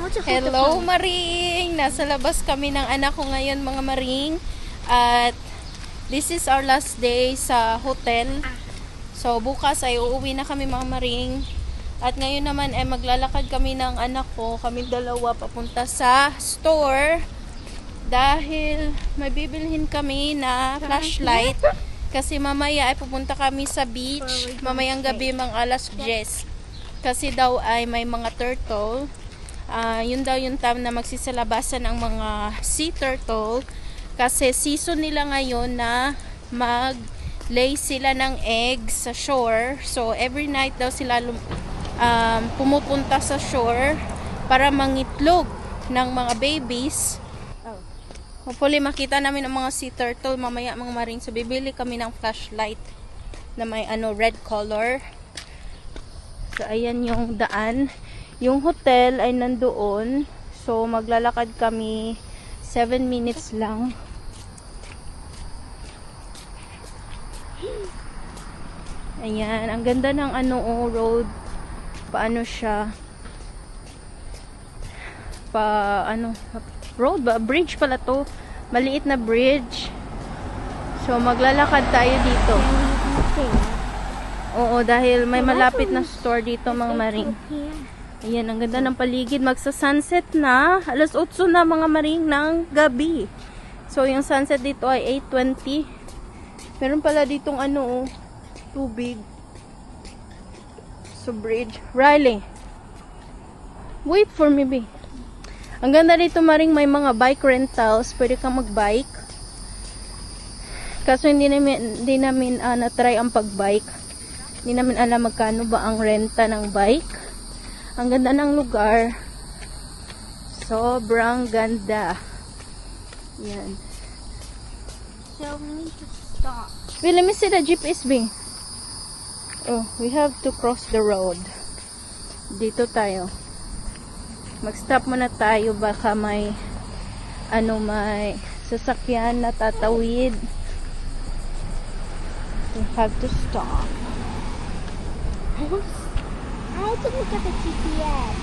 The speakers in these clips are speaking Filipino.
Hello, Maring! Nasa labas kami ng anak ko ngayon, mga Maring. At this is our last day sa hotel. So, bukas ay uuwi na kami, mga Maring. At ngayon naman ay maglalakad kami ng anak ko, kami dalawa, papunta sa store. Dahil may bibilhin kami na flashlight. Kasi mamaya ay pupunta kami sa beach. Mamayang gabi, mga alas 10. Kasi daw ay may mga turtle. Yun daw yung time na magsisalabasan ang mga sea turtle. Kasi season nila ngayon na mag-lay sila ng eggs sa shore. So, every night daw sila pumupunta sa shore para mangitlog ng mga babies. Hopefully makita namin ang mga sea turtle mamaya, mga Maring. So bibili kami ng flashlight na may red color. So ayan yung daan. Yung hotel ay nandoon. So maglalakad kami 7 minutes lang. Ayan, ang ganda ng road. Paano siya? Road ba? Bridge pala to. Maliit na bridge. So, maglalakad tayo dito. Oo, dahil may malapit na store dito, mga Maring. Ayan, ang ganda ng paligid. Magsa-sunset na. Alas 8 na, mga Maring, ng gabi. So, yung sunset dito ay 8:20. Meron pala ditong tubig. So, bridge. Riley. Wait for me, be. Ang ganda dito, Maring, may mga bike rentals. Pwede kang mag-bike. Kaso hindi namin na-try ang pag-bike. Hindi namin alam magkano ba ang renta ng bike. Ang ganda ng lugar. Sobrang ganda. Yan. So we need to stop. Wait, let me see the GPS, B. Oh, we have to cross the road. Dito tayo. Mag-stop muna tayo, baka may may sasakyan na tatawid. We have to stop. I have to look at the GPS.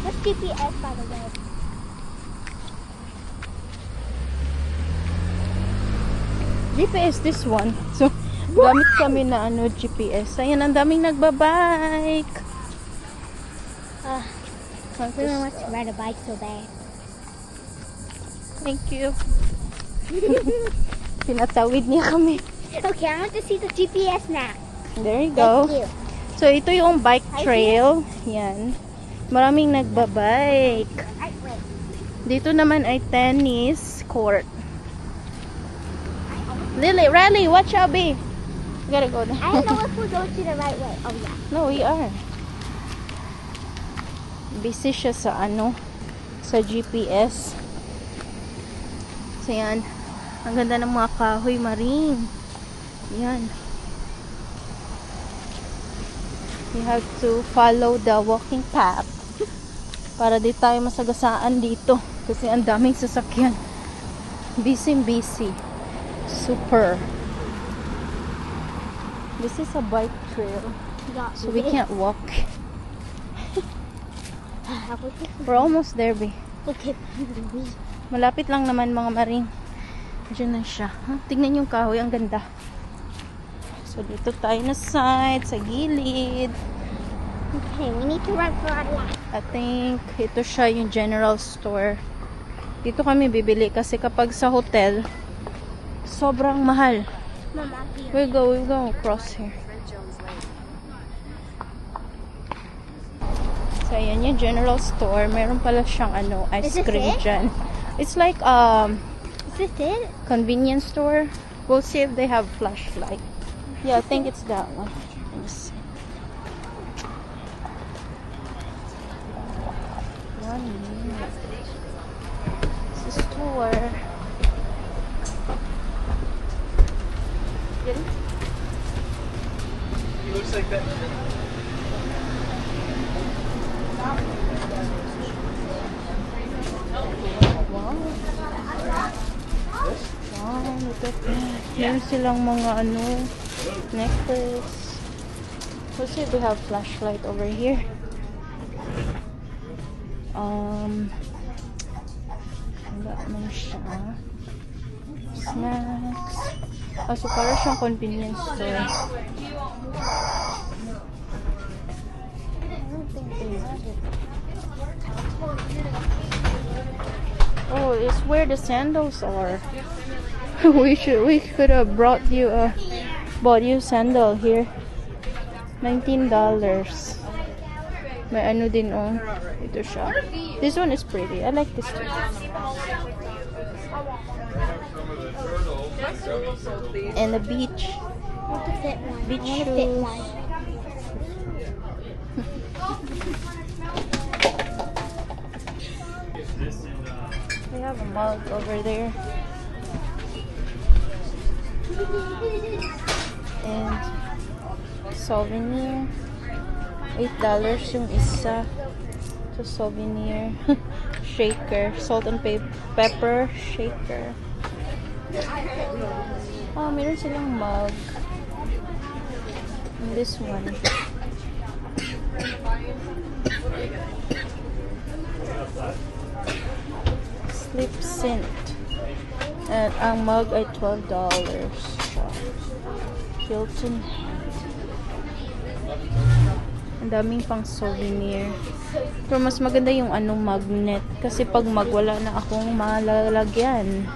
What's GPS, by the way? GPS, this one. So, gamit kami na GPS. Ayan, ang daming nagbabike. We don't want to ride a bike so bad. Thank you. Pinatawid niya kami. Okay, I want to see the GPS now. There you go. Thank you. So, ito yung bike trail. Yan. Maraming nagbabike. Right way. Dito naman ay tennis court. Riley, watch out, B. You gotta go down. I don't know if we're going to the right way. Oh, yeah. No, we are. Busy siya sa sa GPS. So, yan. Ang ganda ng mga kahoy, Maring. Yan. You have to follow the walking path para di tayo masagasaan dito kasi ang daming sasakyan. Busy. Super. This is a bike trail, so we can't walk. We're almost there, B. Okay. Malapit lang naman, mga Maring. Diyan na siya. Tignan yung kahoy, ang ganda. So, dito tayo na side, sa gilid. Okay, we need to run for our life. I think ito siya yung general store. Dito kami bibili kasi kapag sa hotel, sobrang mahal. Mama, here. We go across here. So, ayan yung general store. Meron pala siyang ice Is this cream it? dyan. It's like Is this it? convenience store. We'll see if they have flashlight. Yeah, I think it's that one. Let me see. One minute. This is store. Get it? He looks like that. Wow. Wow, look at that. Meron silang mga necklace. We'll see if we have flashlight over here. wala man siya. Snacks. So para siyang convenience store. I don't think they have it. Oh, it's where the sandals are. we could have bought you sandal here. $19. May ano din oh. Ito siya. This one is pretty. I like this too. And the beach. I want to fit one. Beach I want to fit shoes. one. We have a mug over there. And souvenir. $8 yung isa. So souvenir. Shaker. Salt and pepper shaker. Oh, meron silang mug. And this one. Sleep scent. At ang mug ay $12. Hilton. Ang daming pang souvenir. Pero mas maganda yung magnet. Kasi pag wala na akong malalagyan.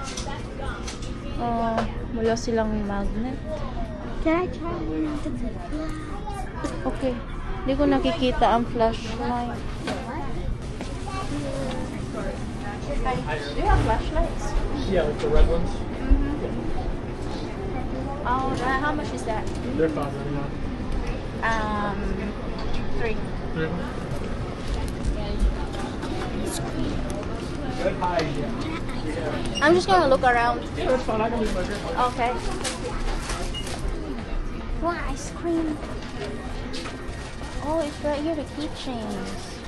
Wala silang magnet. Can I try one of the flashlights? Okay. Hindi ko nakikita ang flashlight. Do you have flashlights? Yeah, like the red ones. Oh, how much is that? They're $5.99. 3. Three of them? Good high, yeah. I'm just gonna look around. Yeah, that's fine. I can leave my drink. Okay. Want ice cream? Oh, it's right here, the keychains.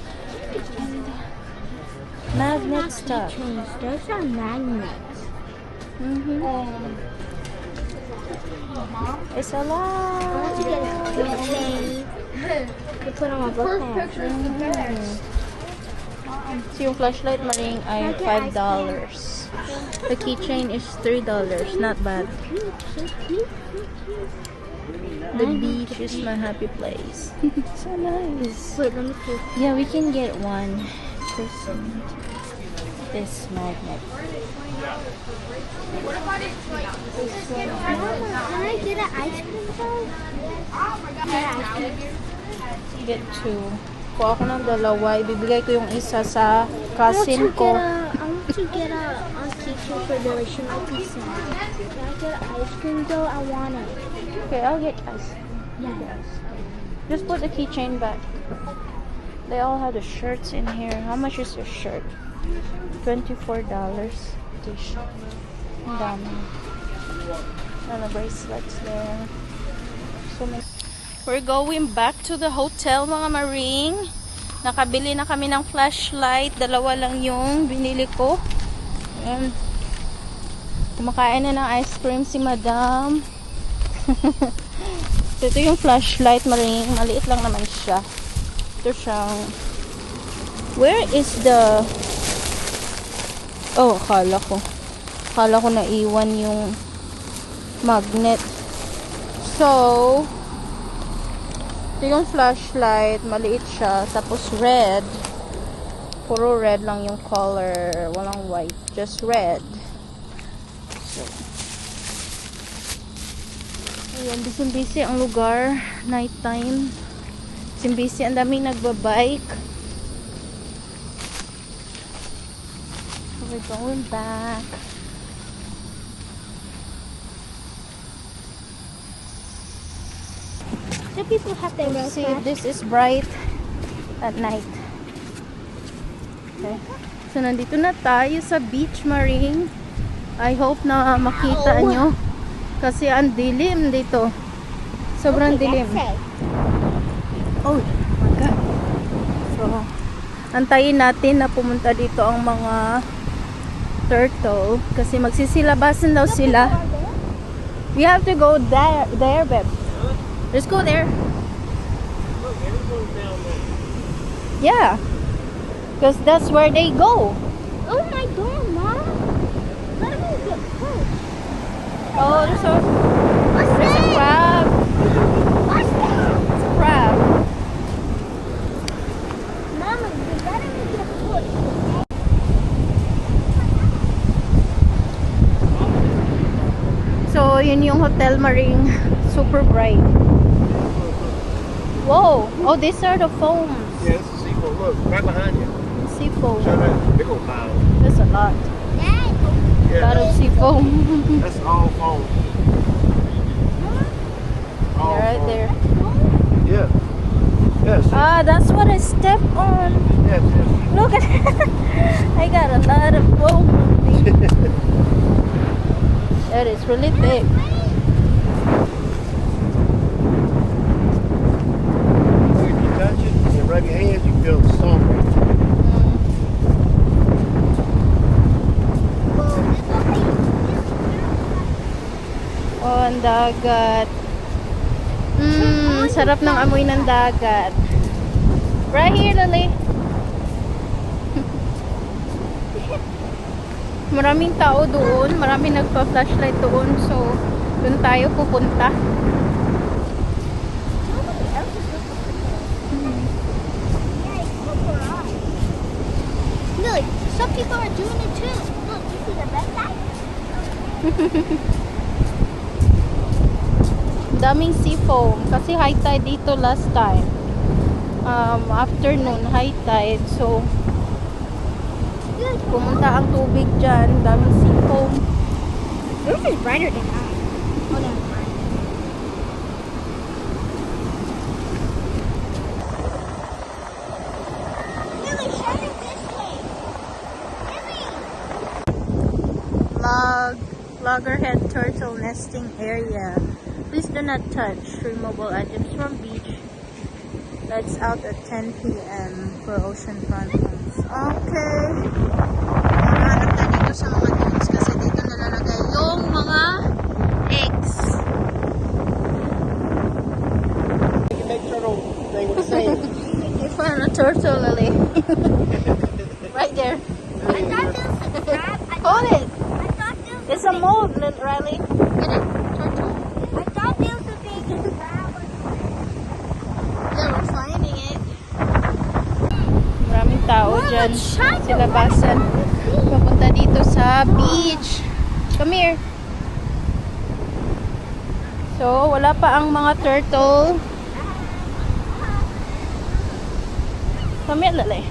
Magnet stuff. Keychains. Those are magnets. It's a I want to get a lot. keychain to put on my book bag. So yung flashlight maring ay $5. The keychain is $3. Not bad. The beach is my happy place. So nice. Wait, let me see. Yeah, we can get one. This magnet. Can I get an ice cream though? Get 2. Kuha ako ng dalawa. Ibibigay ko yung isa sa cousin ko. I want to get a keychain for Billy. She might be sad. Can I get an ice cream though? I want it. Okay, I'll get ice. Yes. Just put the keychain back. They all have the shirts in here. How much is your shirt? $24. T-shirt. Ang dami. And the bracelets there. So many. We're going back to the hotel, mga maring. Nakabili na kami ng flashlight. Dalawa lang yung binili ko. And kumakain na ng ice cream si madam. So, ito yung flashlight, maring. Maliit lang naman siya. Ito siyang... Where is the... Oh, akala ko. Akala ko naiwan yung magnet. So, ito yung flashlight. Maliit siya. Tapos red. Puro red lang yung color. Walang white. Just red. So, ayan, busy ang lugar. Night time. Busy. Ang daming nagbabike. So, we're going back. Do people have their real See, flash? this is bright at night. Okay. So, nandito na tayo sa beach, maring. I hope na makita Ow. nyo. Kasi ang dilim dito. Sobrang dilim. Oh my God. So, antayin natin na pumunta dito ang mga turtle. Kasi magsisilabasan daw sila. We have to go there, babe. Let's go there. Yeah. Because that's where they go. Oh my god, Mom. Let me get close. Oh, What's there's a that? crab. What's that? It's a crab. Mama, you better get close. So, yun yung Hotel Maring. Super bright. Whoa. Oh, these are the foams. Yeah, it's a seafoam. Look, right behind you. Sea foam. Show that big old pile. That's a lot. Dad, A lot of sea foam. That's all foam. All Right foam. there. Yeah. Yes. Ah, that's what I stepped on. Yes, yes. Look at that. I got a lot of foam on me. That is really thick. If you touch it and rub your hands, you feel the salt. Oh, Oh, ang dagat. Sarap ng amoy ng dagat. Right here, Lily. Maraming tao doon. Maraming nagpa-flashlight doon. So, doon tayo pupunta. nobody else is looking for this. Yeah, it's good for us. Look, some people are doing it too. Look, you see the red light? Daming sea foam. Kasi high tide dito last time. Afternoon, high tide. So, Good. pumunta ang tubig dyan. Daming sea foam. Yours is brighter than mine. Oh, never mind. Lily, show me this way. Lily! Loggerhead turtle nesting area. Please do not touch removable items from beach. Lights out at 10 p.m. for oceanfront homes. Okay. Hanap tayo dito sa mga dunes kasi dito nalalagay yung mga eggs. Big turtle thing with the sand. You found a turtle, Lily. Right there. I thought there was a crab. Hold it. I thought there was It's a mold, Riley. Get it. Turtle. I thought there was a baby crab. Yeah, we're finding it. Maraming tao dyan. Sa labasan. Papunta dito sa beach. Come here. So, wala pa ang mga turtle. Come here, Lily.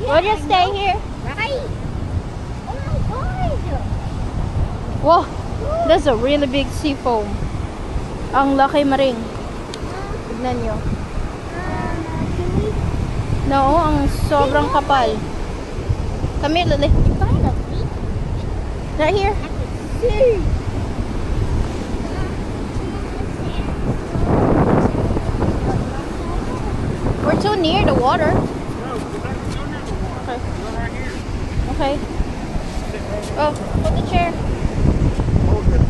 We'll just stay here. Right. Oh my god. Whoa, that's a really big sea foam. Ang laki, Maring. Tignan nyo. Can we No, ang sobrang kapal. Come here, Lily. find a beach? Right here. I can see. We're too near the water. No, we're not near the water. Okay. We're right here. Okay. Oh, put the chair. Hold it.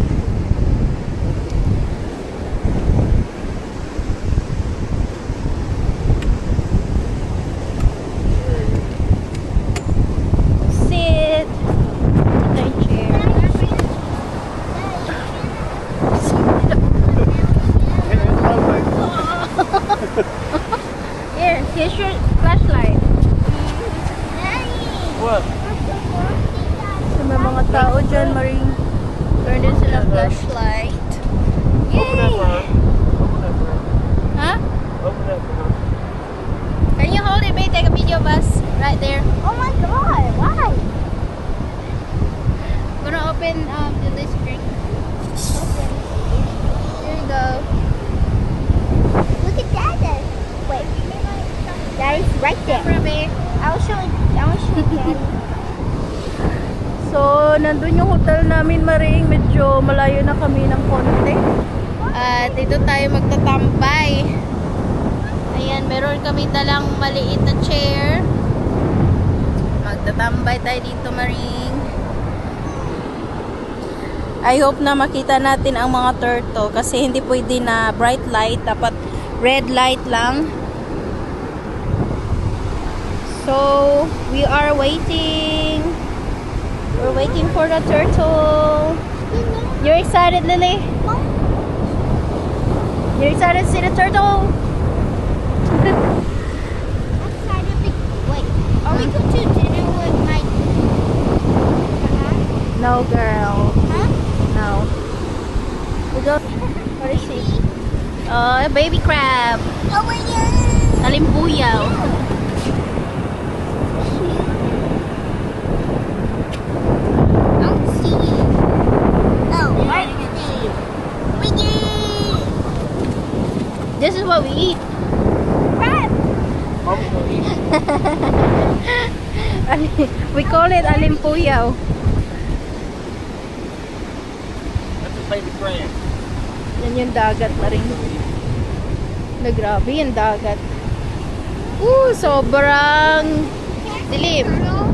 Sit. Put the chair. Yeah, it's lovely. Here, here's your flashlight. What? So, may mga tao dyan, Maring. Turn din sila flashlight. Open that for her. Open that for her. Huh? Open that for her. Can you hold it, babe? Take a video of us right there. Oh my god, why? Gonna open the list drink. Here you go. Look at that then. Wait. Daddy's right there. Camera, babe. I'll show Daddy. So, nandun yung hotel namin, Maring. Medyo malayo na kami ng konti. At dito tayo magtatambay. Ayan, meron kami dalang maliit na chair. Magtatambay tayo dito, Maring. I hope na makita natin ang mga turtle kasi hindi pwede na bright light. Dapat red light lang. So, we are waiting. We're waiting for the turtle. You're excited, Lily? You're excited to see the turtle? Wait, are we going to dinner with my... No, girl. Huh? No. We go. What is he? Oh, a baby crab. Over here. Talimbuyaw. I don't see it. Oh, right. This is what we eat. Crab. We call it alimpuyaw. That's a baby crab. Yan yung dagat na rin. Na grabe yung dagat. Sobrang dilim. Turtle.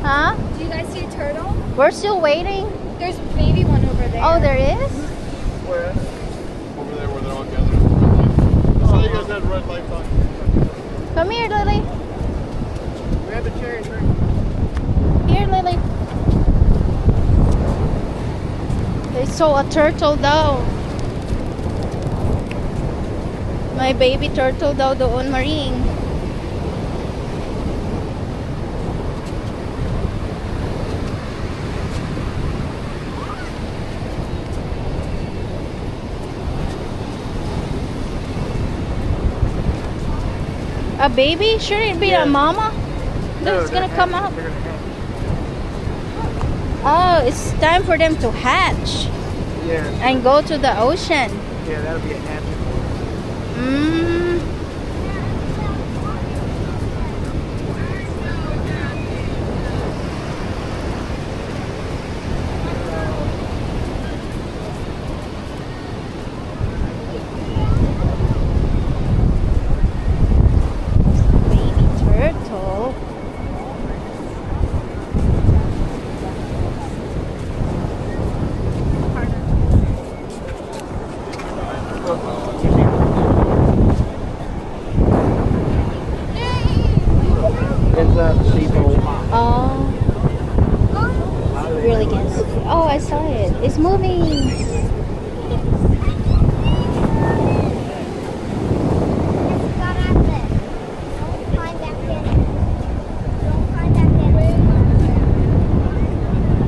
Huh? Do you guys see a turtle? We're still waiting. There's a baby one over there. Oh, there is? Where? Over there where they're all gathered. So you guys had red lights on. Come here, Lily. Grab a chair and drink. Here, Lily. They saw a turtle daw. May baby turtle daw doon, Maring. A baby? Shouldn't it be a Yeah. mama? No, It's gonna they're come hatching. out. They're gonna Oh, hatch. it's time for them to hatch Yeah. and go to the ocean. Yeah, that'll be a hatching. Mm. Baby turtle. It's a seafoam. Oh, really can't see. Oh, I saw it. It's moving.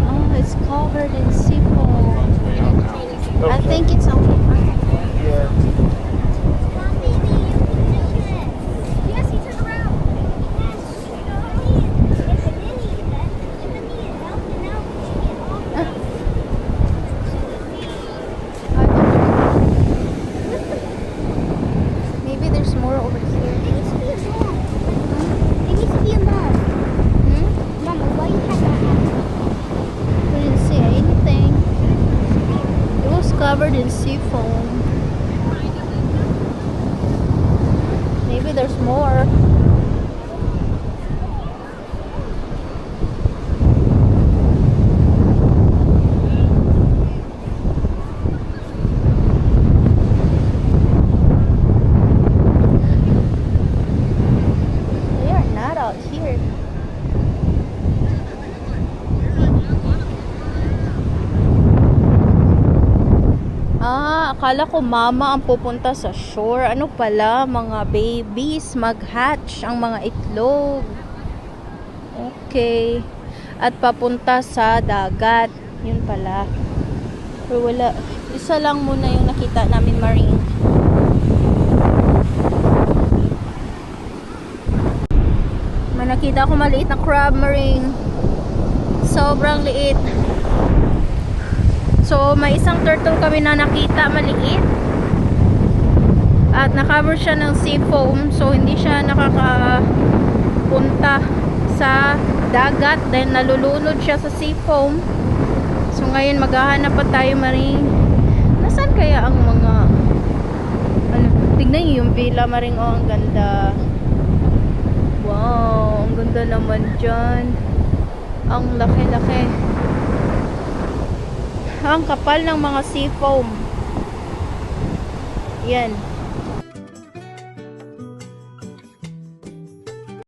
Oh, it's covered in seafoam. I think it's only mine. Yeah. Yes, he turned around. I don't know. Maybe there's more over here. Hmm? We didn't see anything. It was covered in seafoam. Maybe there's more. They are not out here. Akala ko mama ang pupunta sa shore. Ano pala, mga babies mag-hatch ang mga itlog. Okay. At papunta sa dagat. Yun pala. Pero wala. Isa lang muna yung nakita namin, Maring. May nakita ko maliit na crab, Maring. Sobrang liit. So, may isang turtle kami na nakita, maliit. At nakover siya ng seafoam. So, hindi siya nakakapunta sa dagat. Dahil nalulunod siya sa seafoam. So, ngayon maghahanap pa tayo, Maring. Nasaan kaya ang mga... Ano, tignan niyo yung villa, Maring. Oh, ang ganda. Wow, ang ganda naman dyan. Ang laki-laki. Ang kapal ng mga seafoam. Yan.